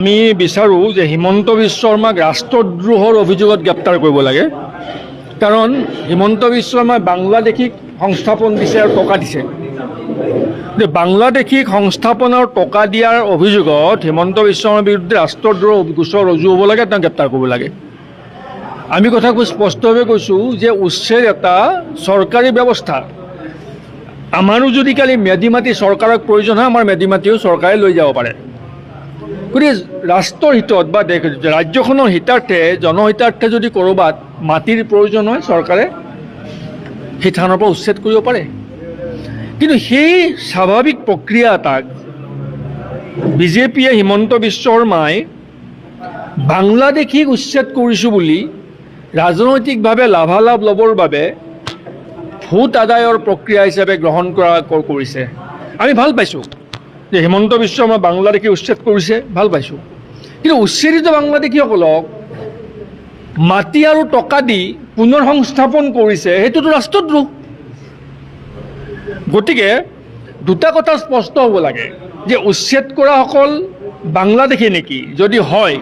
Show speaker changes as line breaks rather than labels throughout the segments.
আমি বিচাৰোঁ যে হিমন্ত বিশ্ব শৰ্মাক ৰাষ্ট্ৰদ্ৰোহৰ অভিযোগত গ্ৰেপ্তাৰ কৰিব লাগে। কাৰণ হিমন্ত বিশ্ব শৰ্মাই বাংলাদেশীক সংস্থাপন দিছে আৰু টকা দিছে। যে বাংলাদেশীক সংস্থাপনৰ টকা দিয়াৰ অভিযোগত হিমন্ত বিশ্ব শৰ্মাৰ বিৰুদ্ধে ৰাষ্ট্ৰদ্ৰোহ গোচৰ ৰুজু হ'ব লাগে, তেওঁক গ্ৰেপ্তাৰ কৰিব লাগে। আমি কথাটো স্পষ্টভাৱে কৈছোঁ যে উচ্ছেদ এটা চৰকাৰী ব্যৱস্থা। আমাৰো যদি কালি মেডি মাটি চৰকাৰক প্ৰয়োজন হয়, আমাৰ মেডি মাটিও চৰকাৰে লৈ যাব পাৰে। গতিকে ৰাষ্ট্ৰৰ হিতত বা ৰাজ্যখনৰ হিতাৰ্থে জনহিতাৰ্থে যদি ক'ৰবাত মাটিৰ প্ৰয়োজন হয়, চৰকাৰে সেই থানৰ পৰা উচ্ছেদ কৰিব পাৰে। কিন্তু সেই স্বাভাৱিক প্ৰক্ৰিয়া এটাক বিজেপিয়ে হিমন্ত বিশ্ব শৰ্মাই বাংলাদেশীক উচ্ছেদ কৰিছোঁ বুলি ৰাজনৈতিকভাৱে লাভালাভ ল'বৰ বাবে ভোট আদায়ৰ প্ৰক্ৰিয়া হিচাপে গ্ৰহণ কৰিছে। আমি ভাল পাইছোঁ যে হিমন্ত বিশ্ব শৰ্মা বাংলাদেশী উচ্ছেদ কৰিছে, ভাল পাইছোঁ। কিন্তু উচ্ছেদিত বাংলাদেশীসকলক মাটি আৰু টকা দি পুনৰ সংস্থাপন কৰিছে, সেইটোতো ৰাষ্ট্ৰদ্ৰোহ। গতিকে দুটা কথা স্পষ্ট হ'ব লাগে যে উচ্ছেদ কৰাসকল বাংলাদেশী নেকি? যদি হয়,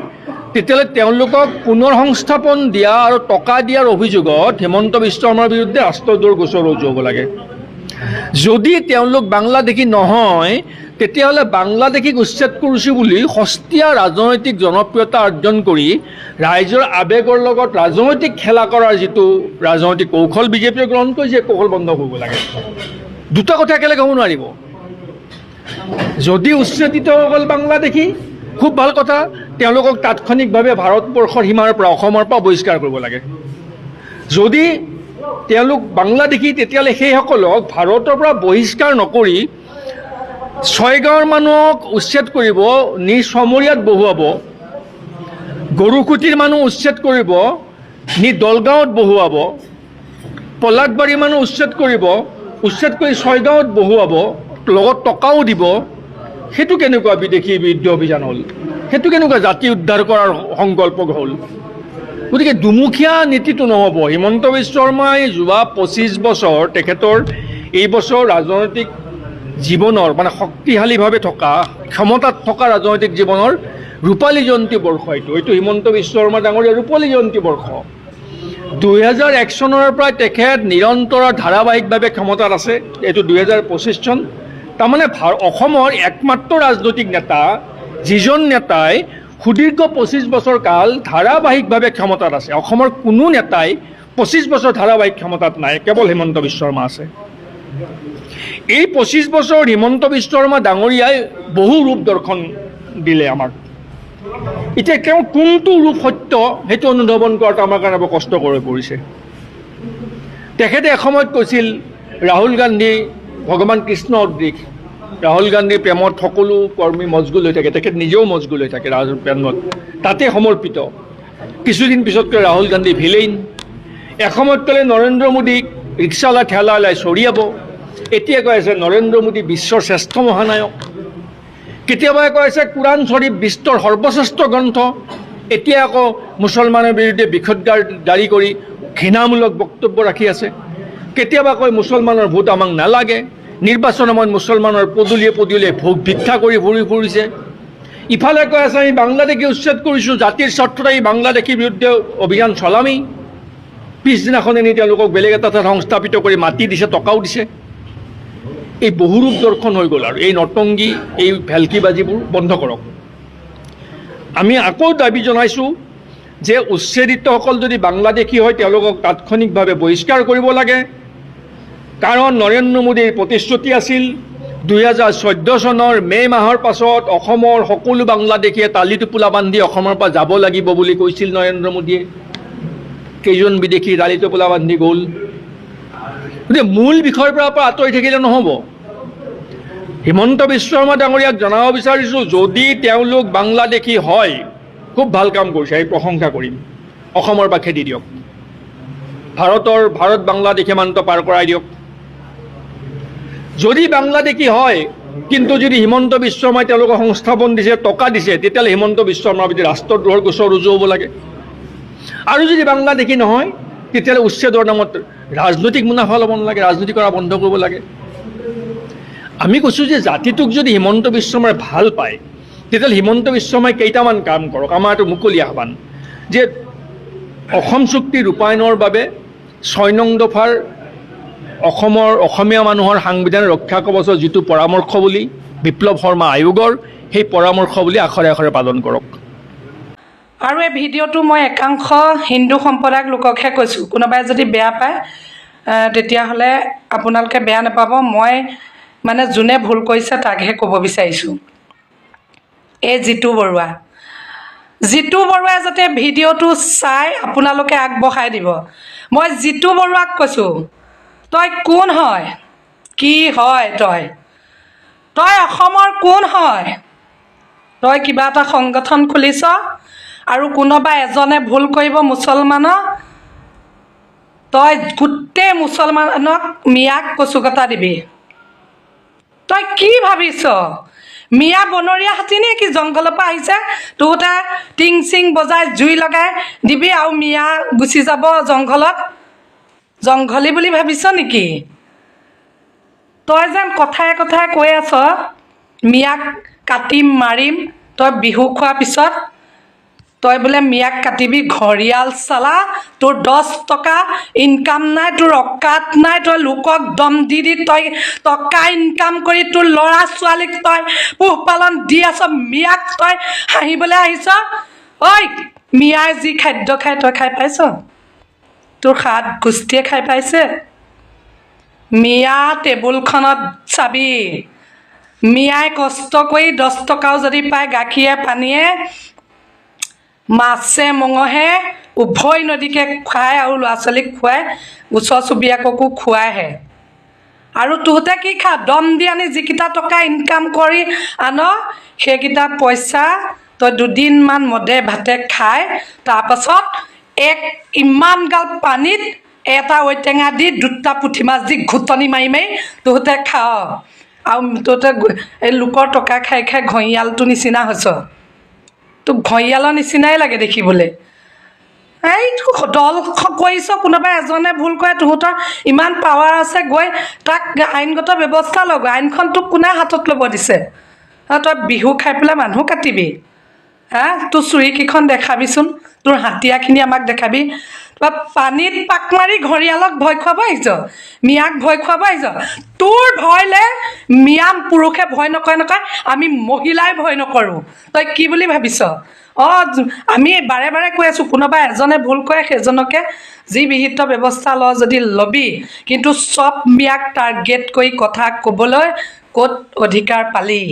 তেতিয়াহ'লে তেওঁলোকক পুনৰ সংস্থাপন দিয়া আৰু টকা দিয়াৰ অভিযোগত হিমন্ত বিশ্ব শৰ্মাৰ বিৰুদ্ধে ৰাষ্ট্ৰদ্ৰোহৰ গোচৰ ৰুজু হ'ব লাগে। যদি তেওঁলোক বাংলাদেশী নহয়, তেতিয়াহ'লে বাংলাদেশীক উচ্ছেদ কৰিছোঁ বুলি সস্তীয়া ৰাজনৈতিক জনপ্ৰিয়তা অৰ্জন কৰি ৰাইজৰ আৱেগৰ লগত ৰাজনৈতিক খেলা কৰাৰ যিটো ৰাজনৈতিক কৌশল বিজেপিয়ে গ্ৰহণ কৰিছে, কৌশল বন্ধ কৰিব লাগে। দুটা কথা একেলগে হ'ব নোৱাৰিব। যদি উচ্ছেদিতসকল বাংলাদেশী, খুব ভাল কথা, তেওঁলোকক তাৎক্ষণিকভাৱে ভাৰতবৰ্ষৰ সীমাৰ পৰা, অসমৰ পৰা বহিষ্কাৰ কৰিব লাগে। যদি তেওঁলোক বাংলাদেশী, তেতিয়াহ'লে সেইসকলক ভাৰতৰ পৰা বহিষ্কাৰ নকৰি ছয়গাঁৱৰ মানুহক উচ্ছেদ কৰিব, নিজ চমৰীয়াত বহুৱাব, গৰুকুটিৰ মানুহ উচ্ছেদ কৰিব, নিজ দলগাঁৱত বহুৱাব, পলাশবাৰীৰ মানুহ উচ্ছেদ কৰিব, উচ্ছেদ কৰি ছয়গাঁৱত বহুৱাব, লগত টকাও দিব। সেইটো কেনেকুৱা বিদেশী বিৰুদ্ধে অভিযান হ'ল? সেইটো কেনেকুৱা জাতি উদ্ধাৰ কৰাৰ সংকল্প হ'ল? গতিকে দুমুখীয়া নীতিটো নহ'ব। হিমন্ত বিশ্ব শৰ্মাই যোৱা 25 বছৰ তেখেতৰ এই বছৰ ৰাজনৈতিক জীৱনৰ মানে শক্তিশালীভাৱে থকা, ক্ষমতাত থকা ৰাজনৈতিক জীৱনৰ ৰূপালী জয়ন্তী বৰ্ষ। এইটো হিমন্ত বিশ্ব শৰ্মা ডাঙৰীয়া ৰূপালী জয়ন্তী বৰ্ষ। 2001 চনৰ পৰা তেখেত নিৰন্তৰ ধাৰাবাহিকভাৱে ক্ষমতাত আছে। এইটো 2025 চন। তাৰমানে অসমৰ একমাত্ৰ ৰাজনৈতিক নেতা, যিজন নেতাই সুদীৰ্ঘ 25 বছৰ কাল ধাৰাবাহিকভাৱে ক্ষমতাত আছে। অসমৰ কোনো নেতাই 25 বছৰ ধাৰাবাহিক ক্ষমতাত নাই, কেৱল হিমন্ত বিশ্ব শৰ্মা আছে। এই 25 বছৰ হিমন্ত বিশ্ব শৰ্মা ডাঙৰীয়াই বহু ৰূপ দৰ্শন দিলে আমাক। এতিয়া তেওঁ কোনটো ৰূপ সত্য, সেইটো অনুধাৱন কৰাটো আমাৰ কাৰণে বৰ কষ্টকৰ হৈ পৰিছে। তেখেতে এসময়ত কৈছিল ৰাহুল গান্ধী ভগৱান কৃষ্ণ সদৃশ, ৰাহুল গান্ধীৰ প্ৰেমত সকলো কৰ্মী মজগুল হৈ থাকে, তেখেত নিজেও মজগুল হৈ থাকে ৰাহুল প্ৰেমত, তাতে সমৰ্পিত। কিছুদিন পিছত ক'লে ৰাহুল গান্ধী ভিলেইন। এসময়ত ক'লে নৰেন্দ্ৰ মোদীক ৰিক্সাৱালা ঠেলাৱালাই চৰিয়াব। এতিয়া কৈ আছে নৰেন্দ্ৰ মোদী বিশ্বৰ শ্ৰেষ্ঠ মহানায়ক। কেতিয়াবা কৈ আছে কোৰাণ শ্বৰীফ বিশ্বৰ সৰ্বশ্ৰেষ্ঠ গ্ৰন্থ। এতিয়া আকৌ মুছলমানৰ বিৰুদ্ধে বিষোদ্গাৰ জাৰি কৰি ঘৃণামূলক বক্তব্য ৰাখি আছে। কেতিয়াবা কয় মুছলমানৰ ভোট আমাক নালাগে, নিৰ্বাচনৰ সময়ত মুছলমানৰ পদূলিয়ে পদূলিয়ে ভিক্ষা কৰি ঘূৰি ফুৰিছে। ইফালে কৈ আছে আমি বাংলাদেশী উচ্ছেদ কৰিছোঁ, জাতিৰ স্বাৰ্থত আমি বাংলাদেশীৰ বিৰুদ্ধে অভিযান চলামেই। পিছদিনাখনে নি তেওঁলোকক বেলেগ এটা ঠাইত সংস্থাপিত কৰি মাটি দিছে, টকাও দিছে। এই বহুৰূপ দৰ্শন হৈ গ'ল। আৰু এই নটংগী, এই ভেলকিবাজিবোৰ বন্ধ কৰক। আমি আকৌ দাবী জনাইছোঁ যে উচ্ছেদিতসকল যদি বাংলাদেশী হয়, তেওঁলোকক তাৎক্ষণিকভাৱে বহিষ্কাৰ কৰিব লাগে। কাৰণ নৰেন্দ্ৰ মোদীৰ প্ৰতিশ্ৰুতি আছিল 2014 চনৰ মে' মাহৰ পাছত অসমৰ সকলো বাংলাদেশীয়ে তালি টোপোলা বান্ধি অসমৰ পৰা যাব লাগিব বুলি কৈছিল নৰেন্দ্ৰ মোদীয়ে। কেইজন বিদেশী তালি টোপোলা বান্ধি গ'ল। গতিকে মূল বিষয়ৰ পৰা আঁতৰি থাকিলে নহ'ব। হিমন্ত বিশ্ব শৰ্মা ডাঙৰীয়াক জনাব বিচাৰিছোঁ, যদি তেওঁলোক বাংলাদেশী হয়, খুব ভাল কাম কৰিছে, এই প্ৰশংসা কৰিম। অসমৰ পৰা খেদি দিয়ক, ভাৰত বাংলাদেশ সীমান্ত পাৰ কৰাই দিয়ক। যদি বাংলাদেশী হয়, কিন্তু যদি হিমন্ত বিশ্ব শৰ্মাই তেওঁলোকক সংস্থাপন দিছে, টকা দিছে, তেতিয়াহ'লে হিমন্ত বিশ্ব শৰ্মাৰ বিৰুদ্ধে ৰাষ্ট্ৰদ্ৰোহৰ গোচৰ ৰুজু হ'ব লাগে। আৰু যদি বাংলাদেশী নহয়, তেতিয়াহ'লে উচ্ছেদৰ নামত ৰাজনৈতিক মুনাফা ল'ব নালাগে, ৰাজনীতি কৰা বন্ধ কৰিব লাগে। আমি কৈছোঁ যে জাতিটোক যদি হিমন্ত বিশ্ব শৰ্মাই ভাল পায়, তেতিয়াহ'লে হিমন্ত বিশ্ব শৰ্মাই কেইটামান কাম কৰক। আমাৰ এইটো মুকলি আহ্বান যে অসম চুক্তি ৰূপায়ণৰ বাবে 6 নং দফাৰ অসমীয়া মানুহৰ সাংবিধান ৰক্ষা কৱচৰ যিটো পৰামৰ্শ বুলি বিপ্লৱ শৰ্মা আয়োগৰ, সেই পৰামৰ্শ বুলি আখৰে আখৰে পালন কৰক।
আৰু এই ভিডিঅ'টো মই একাংশ হিন্দু সম্প্ৰদায়ৰ লোককহে কৈছোঁ, কোনোবাই যদি বেয়া পায় তেতিয়াহ'লে আপোনালোকে বেয়া নাপাব। মই মানে যোনে ভুল কৰিছে তাকহে ক'ব বিচাৰিছোঁ। এই জিতু বৰুৱাই যাতে ভিডিঅ'টো চাই আপোনালোকে আগবঢ়াই দিব। মই জিতু বৰুৱাক কৈছোঁ, তই কোন হয়, কি হয়, তই অসমৰ কোন হয়? তই কিবা এটা সংগঠন খুলিছ আৰু কোনোবা এজনে ভুল কৰিব মুছলমানক, তই গোটেই মুছলমানক মিয়াক কচুকটা দিবি। তই কি ভাবিছ মিয়া বনৰীয়া হাতী নে কি? জংঘলৰ পৰা আহিছে, তোহঁতে টিং চিং বজাই জুই লগাই দিবি আৰু মিয়া গুচি যাব জংঘলত? জংঘলী বুলি ভাবিছ নেকি? তই যেন কথাই কথাই কৈ আছ মিয়াক কাটিম মাৰিম, তই বিহু খোৱাৰ পিছত তই বোলে মিয়াক কাটিবি। ঘৰিয়াল চালা, তোৰ 10 টকা ইনকাম নাই, তোৰ অকাত নাই, তই লোকক দম দি তই টকা ইনকাম কৰি তোৰ ল'ৰা ছোৱালীক তই পোহপালন দি আছ। মিয়াক তই হাঁহিবলৈ আহিছ? ঐ, মিয়াই যি খাদ্য খাই তই খাই পাইছ? তোৰ হাত গোষ্ঠীয়ে খাই পাইছে? মিয়া টেবুলখনত চাবি, মিয়াই কষ্ট কৰি 10 টকাও যদি পায় গাখীৰে পানীয়ে মাছে মঙহে উভয় নদীকে খুৱাই আৰু ল'ৰা ছোৱালীক খুৱাই ওচৰ চুবুৰীয়াকো খুৱাইহে। আৰু তোহঁতে কি খা? দম দি আনি যিকেইটা টকা ইনকাম কৰি আন সেইকেইটা পইচা তই 2 দিনমান মদে ভাতে খাই তাৰপাছত ইমান গাল পানীত এটা ঔটেঙা দি 2টা পুঠি মাছ দি ঘুটনি মাৰি মাৰি তোহঁতে খাৱ। আৰু তোহঁতে এই লোকৰ টকা খাই খাই ঘঁৰিয়ালটোৰ নিচিনা হৈছ। তোক ঘঁৰিয়ালৰ নিচিনাই লাগে দেখিবলৈ। এই দল কৰিছ, কোনোবা এজনে ভুল কৰে, তহঁতৰ ইমান পাৱাৰ আছে, গৈ তাক আইনগত ব্যৱস্থা ল'ব। আইনখন তোক কোনে হাতত ল'ব দিছে? তই বিহু খাই পেলাই মানুহ কাটিবি? তোৰ চুৰিকেইখন দেখাবিচোন, তোৰ হাতীয়াখিনি আমাক দেখাবি। তই পানীত পাক মাৰি ঘৰিয়ালক ভয় খুৱাব আহিছ, মিয়াক ভয় খুৱাব আহিছ। তোৰ ভয়লে মিয়া পুৰুষে ভয় নকৰে, আমি মহিলাই ভয় নকৰোঁ। তই কি বুলি ভাবিছ? আমি বাৰে বাৰে কৈ আছোঁ, কোনোবা এজনে ভুল কৰে সেইজনকে যি বিহিত ব্যৱস্থা ল যদি ল'বি, কিন্তু চব মিয়াক টাৰ্গেট কৰি কথা ক'বলৈ ক'ত অধিকাৰ পালি?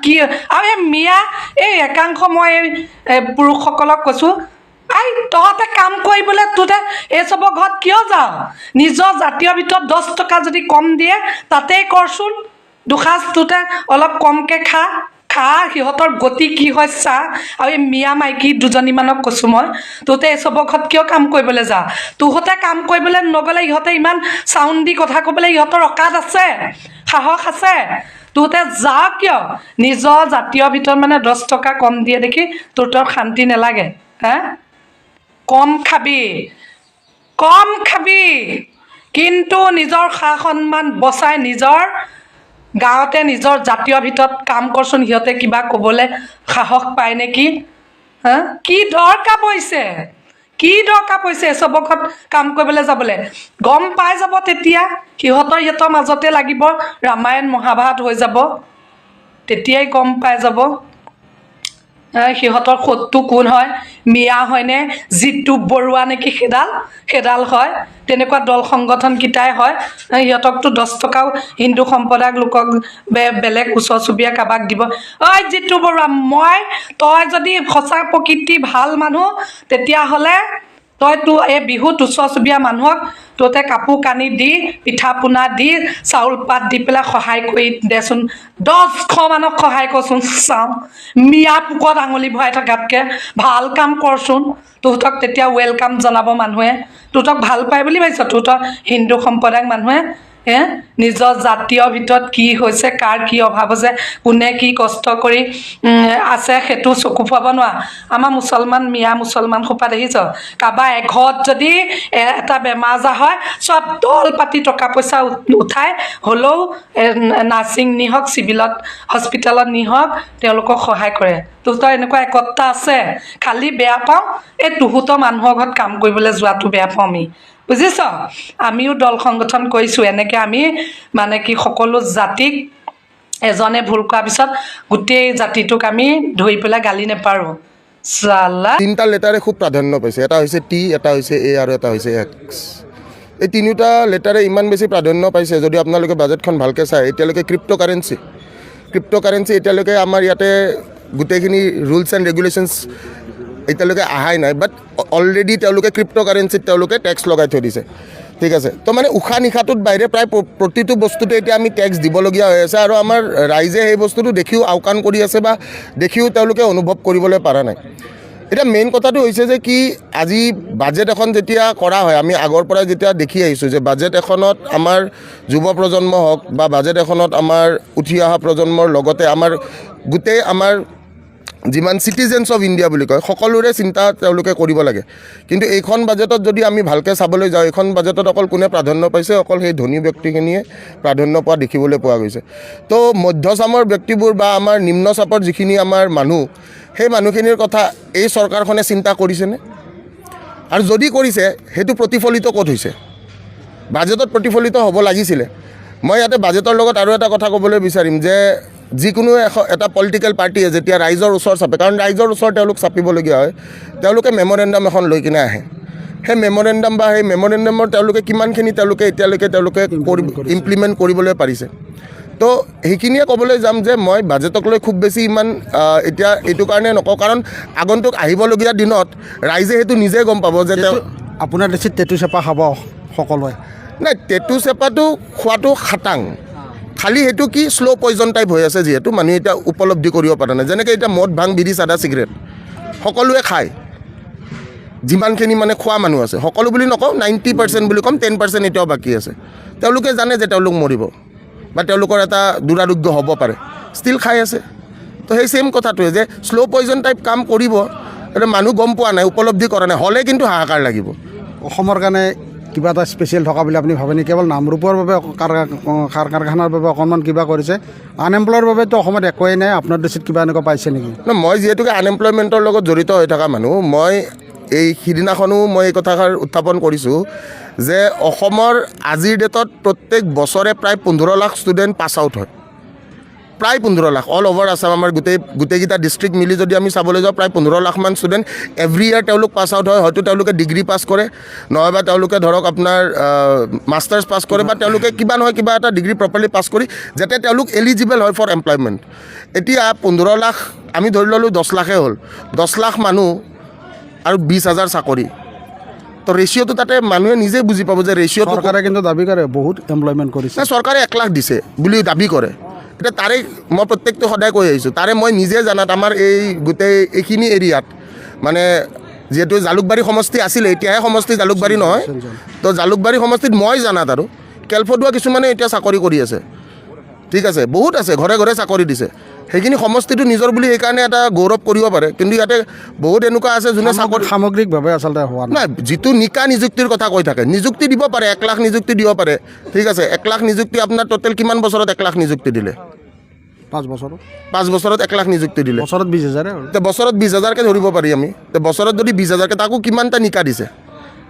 কি আৰু এই মিয়া এই একাংশ মই এই পুৰুষসকলক কৈছোঁ, তহঁতে কাম কৰিবলৈ তোহঁতে এইচবৰ ঘৰত কিয় যাওঁ? নিজৰ জাতীয় ভিতৰত 10 টকা যদি কম দিয়ে তাতেই কৰচোন, দুসাঁজ তোহঁতে অলপ কমকৈ খা। সিহঁতৰ গতি কি হয় চা। আৰু এই মিয়া মাইকী 2জনীমানক কৈছোঁ মই, তোহঁতে এইচবৰ ঘৰত কিয় কাম কৰিবলৈ যা? তোহঁতে কাম কৰিবলৈ নগ'লে ইহঁতে ইমান চাউণ্ড দি কথা ক'বলৈ ইহঁতৰ অকাত আছে, সাহস আছে? তোহঁতে যা কিয়? নিজৰ জাতীয় ভিতৰত মানে 10 টকা কম দিয়ে দেখি তোহঁতৰ শান্তি নালাগে? কম খাবি, কিন্তু নিজৰ সা সন্মান বচাই নিজৰ গাঁৱতে নিজৰ জাতীয় ভিতৰত কাম কৰচোন। সিহঁতে কিবা ক'বলৈ সাহস পায় নেকি? কি দৰকাৰ পৰিছে এচবৰ ঘৰত কাম কৰিবলৈ যাবলৈ? গম পাই যাব তেতিয়া, সিহঁতৰ মাজতে লাগিব, ৰামায়ণ মহাভাৰত হৈ যাব, তেতিয়াই গম পাই যাব সিহঁতৰ শত্ৰু কোন হয়। মিয়া হয়নে জিতু বৰুৱা নেকি? সেইডাল হয়। তেনেকুৱা দল সংগঠনকেইটাই হয়। সিহঁতকতো 10 টকাও হিন্দু সম্প্ৰদায়ৰ লোকক বেলেগ ওচৰ চুবুৰীয়া কাৰোবাক দিব। জিতু বৰুৱা, তই যদি সঁচা প্ৰকৃতি ভাল মানুহ তেতিয়াহ'লে তইতো এই বিহুত ওচৰ চুবুৰীয়া মানুহক তোতে কাপোৰ কানি দি পিঠা পোনা দি চাউল পাত দি পেলাই সহায় কৰি দেচোন। 10 মানুহক সহায় কৰচোন চাওঁ। মিয়া পোকত আঙুলি ভৰাই থকাতকৈ ভাল কাম কৰচোন। তোহঁতক তেতিয়া ৱেলকাম জনাব মানুহে। তোহঁতক ভাল পায় বুলি ভাবিছ? তোহঁতৰ হিন্দু সম্প্ৰদায়ৰ মানুহে নিজৰ জাতীয় ভিতৰত কি হৈছে, কাৰ কি অভাৱ হৈছে, কোনে কি কষ্ট কৰি আছে সেইটো চকু ফুৰাব নোৱাৰা। আমাৰ মুছলমান মিয়া মুছলমান সোপা দেখিছ, কাৰোবাৰ এঘৰত যদি এটা বেমাৰ আজাৰ হয় চব দল পাতি টকা পইচা উঠাই হ'লেও নাৰ্ছিং নিহক, চিভিলত হস্পিটেলত নিহক, তেওঁলোকক সহায় কৰে। তহঁতৰ এনেকুৱা একতা আছে। খালি বেয়া পাওঁ এই তহঁতৰ মানুহৰ ঘৰত কাম কৰিবলৈ যোৱাটো বেয়া পাওঁ আমি, বুজিছ। আমিও দল সংগঠন কৰিছোঁ এনেকৈ, আমি মানে কি সকলো জাতিক এজনে ভুল কৰাৰ পিছত গোটেই জাতিটোক আমি ধৰি পেলাই গালি নেপাৰোঁ। চালা
3টা লেটাৰে খুব প্ৰাধান্য পাইছে। এটা হৈছে টি, এটা হৈছে এ আৰু এটা হৈছে এক্স। এই 3টা লেটাৰে ইমান বেছি প্ৰাধান্য পাইছে, যদি আপোনালোকে বাজেটখন ভালকৈ চায়। এতিয়ালৈকে ক্ৰিপ্ট' কাৰেঞ্চি এতিয়ালৈকে আমাৰ ইয়াতে গোটেইখিনি ৰুলছ এণ্ড ৰেগুলেশ্যনছ এতিয়ালৈকে অহাই নাই, বাট অলৰেডি তেওঁলোকে ক্ৰিপ্ট' কাৰেঞ্চিত তেওঁলোকে টেক্স লগাই থৈ দিছে, ঠিক আছে। তো মানে উশাহ নিশাটোত বাহিৰে প্ৰায় প্ৰতিটো বস্তুতে এতিয়া আমি টেক্স দিবলগীয়া হৈ আছে, আৰু আমাৰ ৰাইজে সেই বস্তুটো দেখিও আওকাণ কৰি আছে বা দেখিও তেওঁলোকে অনুভৱ কৰিবলৈ পৰা নাই। এতিয়া মেইন কথাটো হৈছে যে কি, আজি বাজেট এখন যেতিয়া কৰা হয়, আমি আগৰ পৰাই যেতিয়া দেখি আহিছোঁ যে বাজেট এখনত আমাৰ যুৱ প্ৰজন্ম হওক বা বাজেট এখনত আমাৰ উঠি অহা প্ৰজন্মৰ লগতে আমাৰ গোটেই আমাৰ যিমান চিটিজেন্স অফ ইণ্ডিয়া বুলি কয় সকলোৰে চিন্তা তেওঁলোকে কৰিব লাগে। কিন্তু এইখন বাজেটত যদি আমি ভালকৈ চাবলৈ যাওঁ, এইখন বাজেটত অকল কোনে প্ৰাধান্য পাইছে, অকল সেই ধনী ব্যক্তিখিনিয়ে প্ৰাধান্য পোৱা দেখিবলৈ পোৱা গৈছে। তো মধ্যচামৰ ব্যক্তিবোৰ বা আমাৰ নিম্ন চাপৰ যিখিনি আমাৰ মানুহ, সেই মানুহখিনিৰ কথা এই চৰকাৰখনে চিন্তা কৰিছেনে? আৰু যদি কৰিছে সেইটো প্ৰতিফলিত ক'ত হৈছে? বাজেটত প্ৰতিফলিত হ'ব লাগিছিলে। মই ইয়াতে বাজেটৰ লগত আৰু এটা কথা ক'বলৈ বিচাৰিম যে যিকোনো এটা পলিটিকেল পাৰ্টিয়ে যেতিয়া ৰাইজৰ ওচৰ চাপে, কাৰণ ৰাইজৰ ওচৰ তেওঁলোক চাপিবলগীয়া হয়, তেওঁলোকে মেমৰেণ্ডাম এখন লৈ কিনে আহে। সেই মেমৰেণ্ডাম বা সেই মেমৰেণ্ডামৰ তেওঁলোকে কিমানখিনি এতিয়ালৈকে ইমপ্লিমেণ্ট কৰিবলৈ পাৰিছে। তো সেইখিনিয়ে ক'বলৈ যাম যে মই বাজেটক লৈ খুব বেছি ইমান এতিয়া এইটো কাৰণে নকওঁ, কাৰণ আগন্তুক আহিবলগীয়া দিনত ৰাইজে সেইটো নিজে গম পাব যে তেওঁ
আপোনাৰ দৃষ্টিত টেটু চেপা খাব সকলোৱে।
নাই, টেটু চেপাটো খোৱাটো খাটাং, খালি সেইটো কি শ্ল' পয়জন টাইপ হৈ আছে, যিহেতু মানুহে এতিয়া উপলব্ধি কৰিব পৰা নাই। যেনেকৈ এতিয়া মদ, ভাং, বিড়ি, চাদা, চিগাৰেট সকলোৱে খায়, যিমানখিনি মানে খোৱা মানুহ আছে, সকলো বুলি নকওঁ, 90% বুলি ক'ম, 10% এতিয়াও বাকী আছে। তেওঁলোকে জানে যে তেওঁলোক মৰিব বা তেওঁলোকৰ এটা দুৰাৰোগ্য হ'ব পাৰে, ষ্টিল খাই আছে। তো সেই ছেইম কথাটোৱে যে শ্ল' পয়জন টাইপ কাম কৰিব, এটা মানুহ গম পোৱা নাই, উপলব্ধি কৰা নাই, হ'লে কিন্তু হাহাকাৰ লাগিব।
অসমৰ কাৰণে কিবা এটা স্পেচিয়েল থকা বুলি আপুনি ভাবে নেকি? কেৱল নামৰূপৰ বাবে কাৰখানাৰ বাবে অকণমান কিবা কৰিছে, আনএমপ্লয়ৰ বাবেতো অসমত একোৱেই নাই। আপোনাৰ দৃষ্টিত কিবা এনেকুৱা পাইছে নেকি?
মই যিহেতুকে আনএমপ্লয়মেণ্টৰ লগত জড়িত হৈ থকা মানুহ, মই এই সিদিনাখনো মই এই কথাষাৰ উত্থাপন কৰিছোঁ যে অসমৰ আজিৰ ডেটত প্ৰত্যেক বছৰে প্ৰায় 15 লাখ ষ্টুডেণ্ট পাছ আউট হয়, প্ৰায় 15 লাখ অল অভাৰ আছাম। আমাৰ গোটেইকেইটা ডিষ্ট্ৰিক্ট মিলি যদি আমি চাবলৈ যাওঁ, প্ৰায় 15 লাখমান ষ্টুডেণ্ট এভৰি ইয়াৰ তেওঁলোক পাছ আউট হয়। হয়তো তেওঁলোকে ডিগ্ৰী পাছ কৰে, নহয়বা তেওঁলোকে ধৰক আপোনাৰ মাষ্টাৰ্ছ পাছ কৰে, বা তেওঁলোকে কিবা নহয় কিবা এটা ডিগ্ৰী প্ৰপাৰলি পাছ কৰি যাতে তেওঁলোক এলিজিবল হয় ফৰ এমপ্লয়মেণ্ট। এতিয়া 15 লাখ আমি ধৰি ল'লোঁ 10 লাখে হ'ল, 10 লাখ মানুহ আৰু 20,000 চাকৰি। তো ৰেচিঅ'টো তাতে মানুহে নিজে বুজি পাব যে ৰেচিঅ'টো।
চৰকাৰে কিন্তু দাবী কৰে বহুত এমপ্লয়মেণ্ট কৰিছে।
চৰকাৰে 1 লাখ দিছে বুলি দাবী কৰে। এতিয়া তাৰে মই প্ৰত্যেকটো সদায় কৈ আহিছোঁ, তাৰে মই নিজে জানাত আমাৰ এই গোটেই এইখিনি এৰিয়াত মানে যিহেতু জালুকবাৰী সমষ্টি আছিলে, এতিয়াহে সমষ্টি জালুকবাৰী নহয়, তো জালুকবাৰী সমষ্টিত মই জানাত আৰু কেলফদুৱা কিছুমানে এতিয়া চাকৰি কৰি আছে, ঠিক আছে, বহুত আছে, ঘৰে ঘৰে চাকৰি দিছে। সেইখিনি সমষ্টিটো নিজৰ বুলি সেইকাৰণে এটা গৌৰৱ কৰিব পাৰে। কিন্তু ইয়াতে বহুত এনেকুৱা আছে যোনে চাকৰি
সামগ্ৰিকভাৱে আচলতে হোৱা
নাই। যিটো নিকা নিযুক্তিৰ কথা কৈ থাকে, নিযুক্তি দিব পাৰে, 1 লাখ নিযুক্তি দিব পাৰে, ঠিক আছে। 1 লাখ নিযুক্তি আপোনাৰ টোটেল কিমান বছৰত 1 লাখ নিযুক্তি দিলে?
5 বছৰত
5 বছৰত 1 লাখ নিযুক্তি দিলে,
বছৰত 20,000।
এতিয়া বছৰত 20,000কে ধৰিব পাৰি আমি। বছৰত যদি 20,000কে, তাকো কিমানটা নিকা দিছে,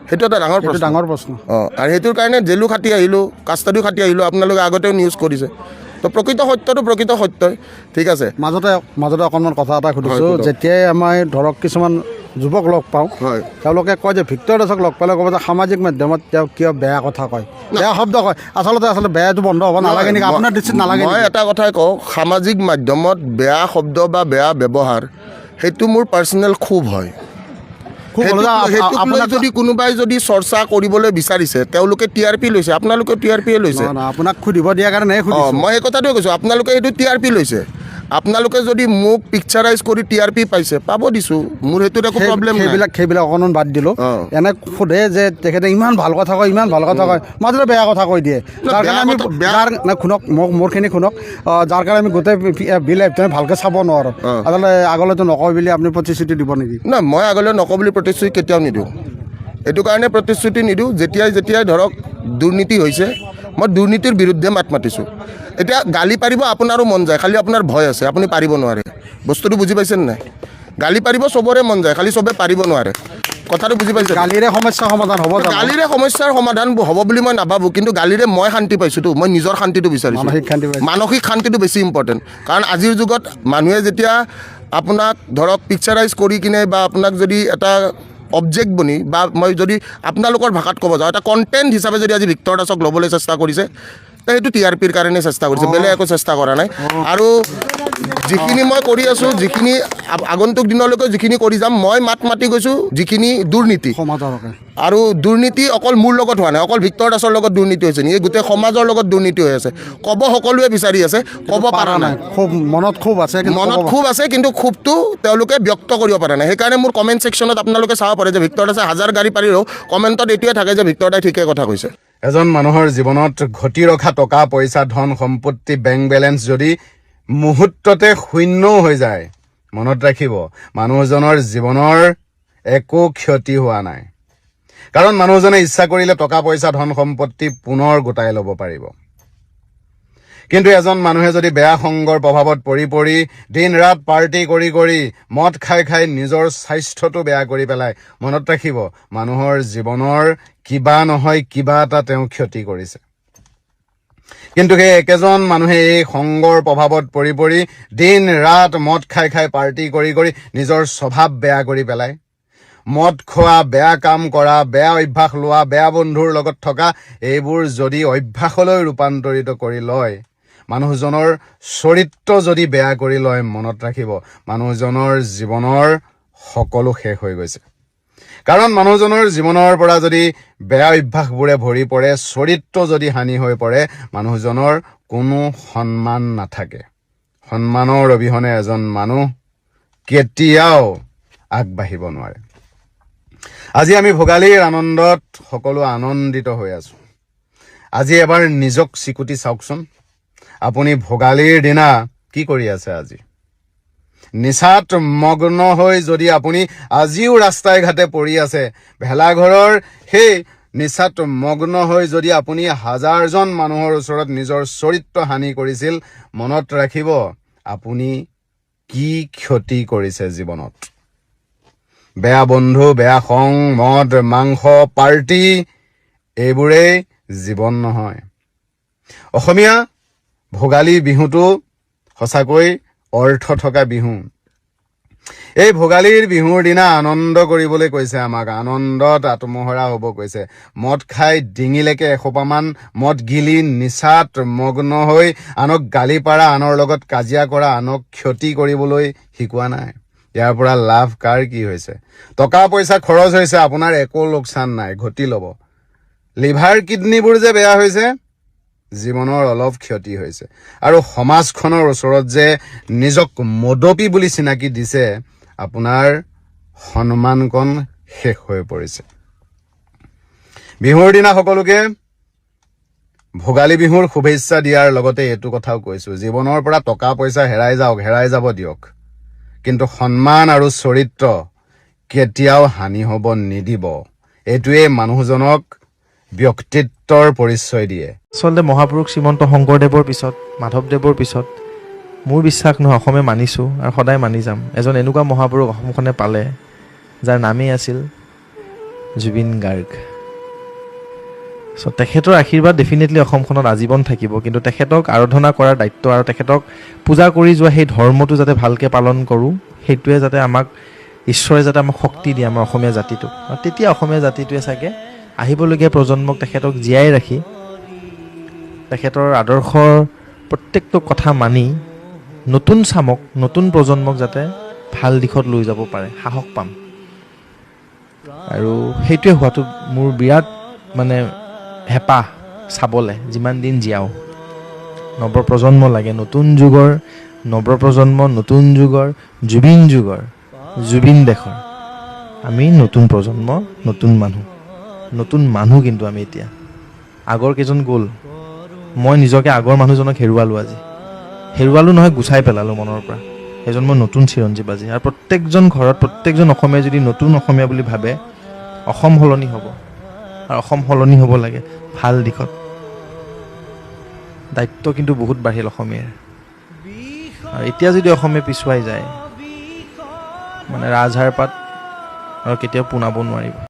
সেইটো এটা ডাঙৰ
প্ৰশ্ন।
আৰু সেইটোৰ কাৰণে জেলো খাটি আহিলোঁ, কাষ্টাডিও খাটি আহিলোঁ, আপোনালোকে আগতেও নিউজ কৰিছে। তো প্ৰকৃত সত্যটো প্ৰকৃত সত্যই, ঠিক আছে।
মাজতে অকণমান কথা এটা সুধিছোঁ, যেতিয়াই আমাৰ ধৰক কিছুমান যুৱক লগ পাওঁ, তেওঁলোকে কয় যে ভিক্টৰ দাসক লগ পালে ক'ব যে সামাজিক মাধ্যমত তেওঁ কিয় বেয়া কথা কয়, বেয়া শব্দ কয়। আচলতে বেয়াটো বন্ধ হ'ব নালাগে নেকি? আপোনাৰ দৃষ্টিত নালাগে?
মই এটা কথাই কওঁ, সামাজিক মাধ্যমত বেয়া শব্দ বা বেয়া ব্যৱহাৰ সেইটো মোৰ পাৰ্চনেল খুব হয়। যদি কোনোবাই যদি চৰ্চা কৰিবলৈ বিচাৰিছে, তেওঁলোকে TRP লৈছে, আপোনালোকেও TRP লৈছে।
আপোনাক সুধিব দিয়াৰ কাৰণে
মই এই কথাটোৱে কৈছোঁ, আপোনালোকে এইটো TRP লৈছে। আপোনালোকে যদি মোক পিকচাৰাইজ কৰি TRP পাইছে পাব দিছোঁ, মোৰ সেইটোত একো প্ৰব্লেম নাই।
সেইবিলাক অকণমান বাদ দিলোঁ। এনে সোধে যে তেখেতে ইমান ভাল কথা কয়, ইমান ভাল কথা কয়, মাজতে বেয়া কথা কৈ দিয়ে। যাৰ কাৰণে আমি শুনক, মোৰখিনি শুনক, যাৰ কাৰণে আমি গোটেই বিল ভালকৈ চাব নোৱাৰোঁ। আচলতে আগলৈতো নকয় বুলি আপুনি প্ৰতিশ্ৰুতি দিব নেকি?
নাই, মই আগলৈ নকওঁ বুলি প্ৰতিশ্ৰুতি কেতিয়াও নিদিওঁ। এইটো কাৰণে প্ৰতিশ্ৰুতি নিদিওঁ, যেতিয়াই ধৰক দুৰ্নীতি হৈছে, মই দুৰ্নীতিৰ বিৰুদ্ধে মাত মাতিছোঁ। এতিয়া গালি পাৰিব আপোনাৰো মন যায়, খালি আপোনাৰ ভয় আছে, আপুনি পাৰিব নোৱাৰে। বস্তুটো বুজি পাইছেনে নাই? গালি পাৰিব চবৰে মন যায়, খালি চবে পাৰিব নোৱাৰে। কথাটো বুজি পাইছে?
গালিৰে সমস্যাৰ সমাধান হ'ব?
গালিৰে সমস্যাৰ সমাধান হ'ব বুলি মই নাভাবোঁ, কিন্তু গালিৰে মই শান্তি পাইছোঁতো, মই নিজৰ শান্তিটো বিচাৰিছোঁ। মানসিক শান্তিটো বেছি ইম্পৰ্টেণ্ট। কাৰণ আজিৰ যুগত মানুহে যেতিয়া আপোনাক ধৰক পিকচাৰাইজ কৰি কিনে বা আপোনাক যদি এটা অবজেক্ট বনি বা মই যদি আপোনালোকৰ ভাষাত ক'ব যাওঁ, এটা কণ্টেণ্ট হিচাপে যদি আজি ভিক্টৰ দাসক ল'বলৈ চেষ্টা কৰিছে, সেইটো TRPৰ কাৰণে চেষ্টা কৰিছে, বেলেগ একো চেষ্টা কৰা নাই। আৰু যিখিনি মই কৰি আছোঁ, যিখিনি আগন্তুক দিনলৈকে যিখিনি কৰি যাম, মই মাত মাতি গৈছোঁ যিখিনি দুৰ্নীতি। আৰু দুৰ্নীতি অকল মোৰ লগত হোৱা নাই, অকল ভিক্টৰ দাসৰ লগত দুৰ্নীতি হৈছে নেকি, গোটেই সমাজৰ লগত দুৰ্নীতি হৈ আছে। ক'ব সকলোৱে বিচাৰি আছে, ক'ব পৰা নাই।
মনত ক্ষোভ আছে, কিন্তু ক্ষোভটো তেওঁলোকে ব্যক্ত কৰিব পৰা নাই। সেইকাৰণে মোৰ কমেণ্ট ছেকশ্যনত আপোনালোকে চাব পাৰে যে ভিক্টৰ দাসে 1000 গাড়ী পাৰিলেও কমেণ্টত এইটোৱে থাকে যে ভিক্টৰ দাই ঠিকে কথা কৈছে।
এজন মানুহৰ জীৱনত ঘটি ৰখা টকা পইচা ধন সম্পত্তি বেংক বেলেঞ্চ যদি মুহূৰ্ততে শূন্যও হৈ যায়, মনত ৰাখিব মানুহজনৰ জীৱনৰ একো ক্ষতি হোৱা নাই। কাৰণ মানুহজনে ইচ্ছা কৰিলে টকা পইচা ধন সম্পত্তি পুনৰ গোটাই ল'ব পাৰিব। কিন্তু এজন মানুহে যদি বেয়া সংগৰ প্ৰভাৱত পৰি দিন ৰাত পাৰ্টি কৰি মদ খাই নিজৰ স্বাস্থ্যটো বেয়া কৰি পেলাই, মনত ৰাখিব মানুহৰ জীৱনৰ কিবা নহয় কিবা এটা তেওঁ ক্ষতি কৰিছে। কিন্তু সেই একেজন মানুহে এই সংগৰ প্ৰভাৱত পৰি দিন ৰাত মদ খাই পাৰ্টি কৰি নিজৰ স্বভাৱ বেয়া কৰি পেলায়। মদ খোৱা, বেয়া কাম কৰা, বেয়া অভ্যাস লোৱা, বেয়া বন্ধুৰ লগত থকা, এইবোৰ যদি অভ্যাসলৈ ৰূপান্তৰিত কৰি লয়, মানুহজনৰ চৰিত্ৰ যদি বেয়া কৰি লয়, মনত ৰাখিব মানুহজনৰ জীৱনৰ সকলো শেষ হৈ গৈছে। কাৰণ মানুহজনৰ জীৱনৰ পৰা যদি বেয়া অভ্যাসবোৰে ভৰি পৰে, চৰিত্ৰ যদি হানি হৈ পৰে, মানুহজনৰ কোনো সন্মান নাথাকে। সন্মানৰ অবিহনে এজন মানুহ কেতিয়াও আগবাঢ়িব নোৱাৰে। আজি আমি ভোগালীৰ আনন্দত সকলো আনন্দিত হৈ আছো। আজি এবাৰ নিজক চিকুটি চাওকচোন, আপুনি ভোগালীৰ দিনা কি কৰি আছে? আজি নিচাত মগ্ন হৈ যদি আপুনি আজিও ৰাস্তাই ঘাটে পৰি আছে, ভেলাঘৰৰ সেই নিচাত মগ্ন হৈ যদি আপুনি হাজাৰজন মানুহৰ ওচৰত নিজৰ চৰিত্ৰ হানি কৰিছিল, মনত ৰাখিব আপুনি কি ক্ষতি কৰিছে জীৱনত। বেয়া বন্ধু, বেয়া সং, মদ মাংস, পাৰ্টি, এইবোৰেই জীৱন নহয়। অসমীয়া ভোগালী বিহুটো সঁচাকৈ অৰ্থ থকা বিহু। এই ভোগালীৰ বিহুৰ দিনা আনন্দ কৰিবলৈ কৈছে আমাক, আনন্দত আত্মহৰা হ'ব কৈছে। মদ খাই ডিঙিলৈকে এসোপামান মদ গিলি নিচাত মগ্ন হৈ আনক গালি পাৰা, আনৰ লগত কাজিয়া কৰা, আনক ক্ষতি কৰিবলৈ শিকোৱা নাই। ইয়াৰ পৰা লাভ কাৰ কি হৈছে? টকা পইচা খৰচ হৈছে, আপোনাৰ একো লোকচান নাই, ঘটি ল'ব। লিভাৰ কিডনীবোৰ যে বেয়া হৈছে, জীৱনৰ অলপ ক্ষতি হৈছে। আৰু সমাজখনৰ ওচৰত যে নিজক মদপী বুলি চিনাকি দিছে, আপোনাৰ সন্মানকণ শেষ হৈ পৰিছে। বিহুৰ দিনা সকলোকে ভোগালী বিহুৰ শুভেচ্ছা দিয়াৰ লগতে এইটো কথাও কৈছোঁ, জীৱনৰ পৰা টকা পইচা হেৰাই যাওক, হেৰাই যাব দিয়ক, কিন্তু সন্মান আৰু চৰিত্ৰ কেতিয়াও হানি হ'ব নিদিব। এইটোৱে মানুহজনক ব্যক্তিত্বৰ পৰিচয় দিয়ে।
আচলতে মহাপুৰুষ শ্ৰীমন্ত শংকৰদেৱৰ পিছত, মাধৱদেৱৰ পিছত মোৰ বিশ্বাস নহয়, অসমে মানিছোঁ আৰু সদায় মানি যাম, এজন এনেকুৱা মহাপুৰুষ অসমখনে পালে যাৰ নামেই আছিল জুবিন গাৰ্গ। চ' তেখেতৰ আশীৰ্বাদ ডেফিনেটলি অসমখনত আজীৱন থাকিব, কিন্তু তেখেতক আৰাধনা কৰাৰ দায়িত্ব আৰু তেখেতক পূজা কৰি যোৱা সেই ধৰ্মটো যাতে ভালকৈ পালন কৰোঁ, সেইটোৱে যাতে আমাক ঈশ্বৰে যাতে আমাক শক্তি দিয়ে, আমাৰ অসমীয়া জাতিটোক। আৰু তেতিয়া অসমীয়া জাতিটোৱে চাগে আহিবলগীয়া প্ৰজন্মক তেখেতক জীয়াই ৰাখি তেখেতৰ আদৰ্শৰ প্ৰত্যেকটো কথা মানি নতুন চামক, নতুন প্ৰজন্মক যাতে ভাল দিশত লৈ যাব পাৰে, সাহস পাম। আৰু সেইটোৱে হোৱাটো মোৰ বিৰাট মানে হেঁপাহ চাবলৈ, যিমান দিন জীয়াও। নৱপ্ৰজন্ম লাগে, নতুন যুগৰ নৱপ্ৰজন্ম, নতুন যুগৰ, জুবিন দেশৰ আমি নতুন প্ৰজন্ম, নতুন মানুহ কিন্তু আমি এতিয়া। আগৰ কেইজন গ'ল, মই নিজকে আগৰ মানুহজনক হেৰুৱালোঁ আজি। হেৰুৱালোঁ নহয়, গুচাই পেলালোঁ মনৰ পৰা। সেইজন মই নতুন চিৰঞ্জীৱ আজি। আৰু প্ৰত্যেকজন ঘৰত, প্ৰত্যেকজন অসমীয়াই যদি নতুন অসমীয়া বুলি ভাবে, অসম সলনি হ'ব। আৰু অসম সলনি হ'ব লাগে ভাল দিশত। দায়িত্ব কিন্তু বহুত বাঢ়িল অসমীয়াৰ। আৰু এতিয়া যদি অসমীয়া পিছুৱাই যায়, মানে ৰাজহাড় পাত আৰু কেতিয়াও পোনাব নোৱাৰিব।